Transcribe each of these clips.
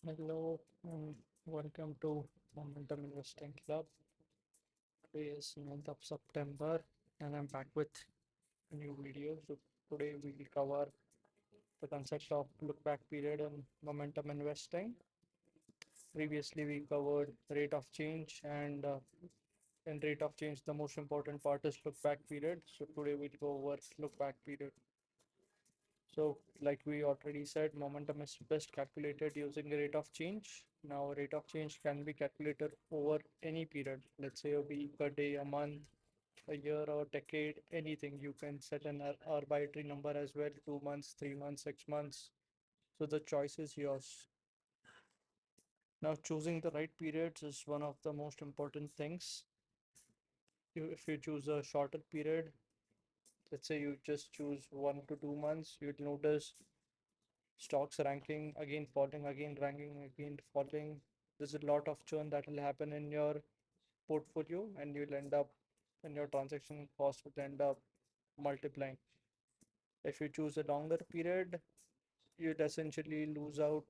Hello and welcome to Momentum Investing Club. Today is 9th of September and I'm back with a new video. So today we'll cover the concept of look back period and momentum investing. Previously we covered rate of change and in rate of change the most important part is look back period. So today we'll go over look back period. So, like we already said, momentum is best calculated using a rate of change. Now, rate of change can be calculated over any period, let's say a week, a day, a month, a year, or decade, anything. You can set an arbitrary number as well 2 months, 3 months, 6 months. So, the choice is yours. Now, choosing the right periods is one of the most important things. If you choose a shorter period, let's say you just choose 1 to 2 months, you'll notice stocks ranking again falling, again ranking, again falling. There's a lot of churn that will happen in your portfolio, and you'll end up, and your transaction cost would end up multiplying. If you choose a longer period, you'd essentially lose out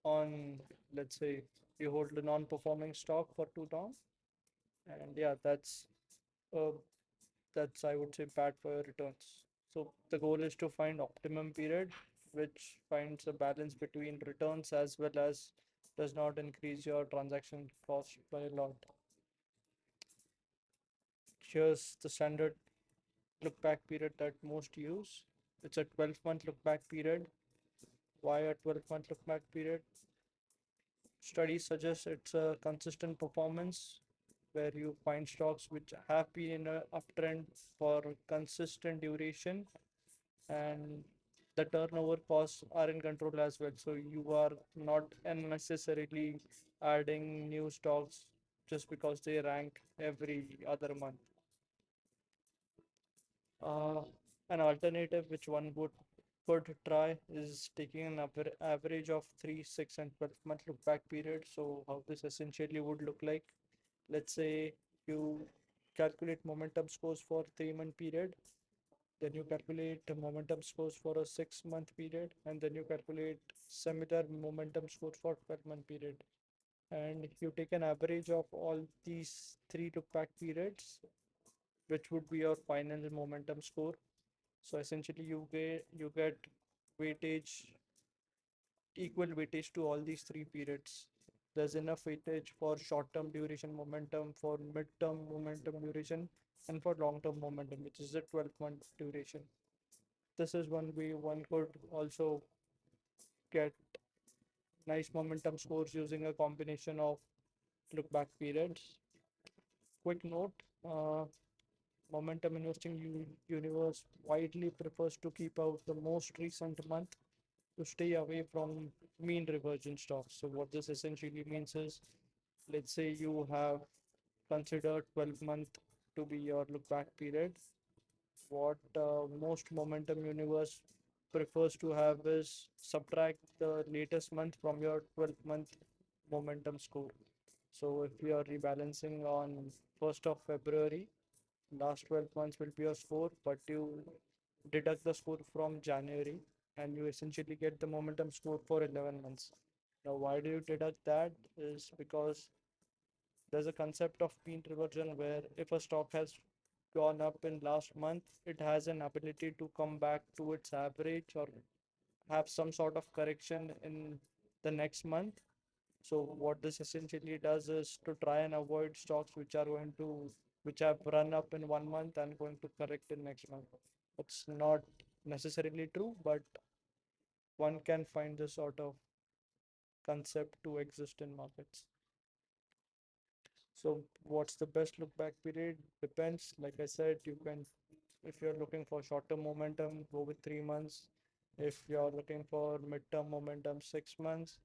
on, let's say, you hold a non-performing stock for too long, and yeah, uh, that's I would say bad for your returns. So the goal is to find optimum period which finds a balance between returns as well as does not increase your transaction cost by a lot. Here's the standard look back period that most use. It's a 12-month look back period. Why a 12-month look back period? Studies suggest it's a consistent performance where you find stocks which have been in a uptrend for consistent duration, and the turnover costs are in control as well. So you are not unnecessarily adding new stocks just because they rank every other month. Uh, an alternative which one could try is taking an average of 3, 6, and 12-month look back period. So how this essentially would look like. Let's say you calculate momentum scores for 3-month period, then you calculate the momentum scores for a 6-month period, and then you calculate similar momentum scores for 12-month period. And you take an average of all these three look back periods, which would be your final momentum score. So essentially you get weightage, equal weightage to all these three periods. There's enough weightage for short-term duration momentum, for mid-term momentum duration, and for long-term momentum, which is the 12-month duration. This is one way one could also get nice momentum scores using a combination of look back periods. Quick note, momentum investing universe widely prefers to keep out the most recent month to stay away from mean reversion stocks. So what this essentially means is, let's say you have considered 12-month to be your look back period. What most momentum universe prefers to have is subtract the latest month from your 12-month momentum score. So if you are rebalancing on 1st of February, last 12 months will be your score, but you deduct the score from January and you essentially get the momentum score for 11 months. Now, why do you deduct that? Is because there's a concept of mean reversion where if a stock has gone up in last month, it has an ability to come back to its average or have some sort of correction in the next month. So what this essentially does is to try and avoid stocks which have run up in 1 month and going to correct in next month. It's not necessarily true, but one can find this sort of concept to exist in markets. So what's the best look back period? Depends. Like I said, you can, if you're looking for short-term momentum, go with 3 months. If you're looking for mid-term momentum, 6 months.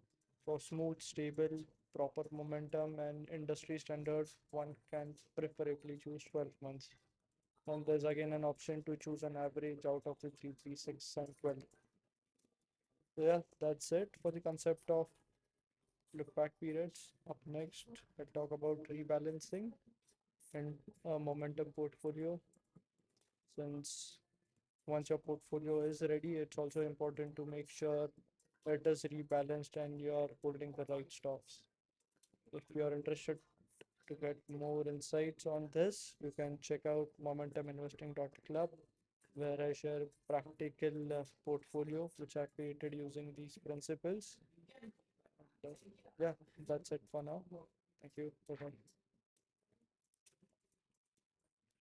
For smooth, stable, proper momentum and industry standards, one can preferably choose 12 months. And there's again an option to choose an average out of the 3, 3, 6, and 12. So yeah, that's it for the concept of look back periods. Up next, I'll talk about rebalancing and a momentum portfolio. Since once your portfolio is ready, it's also important to make sure it is rebalanced and you are holding the right stocks. If you are interested to get more insights on this, you can check out momentuminvesting.club, where I share practical portfolio which I created using these principles. Uh, yeah, that's it for now. Thank you. Bye-bye.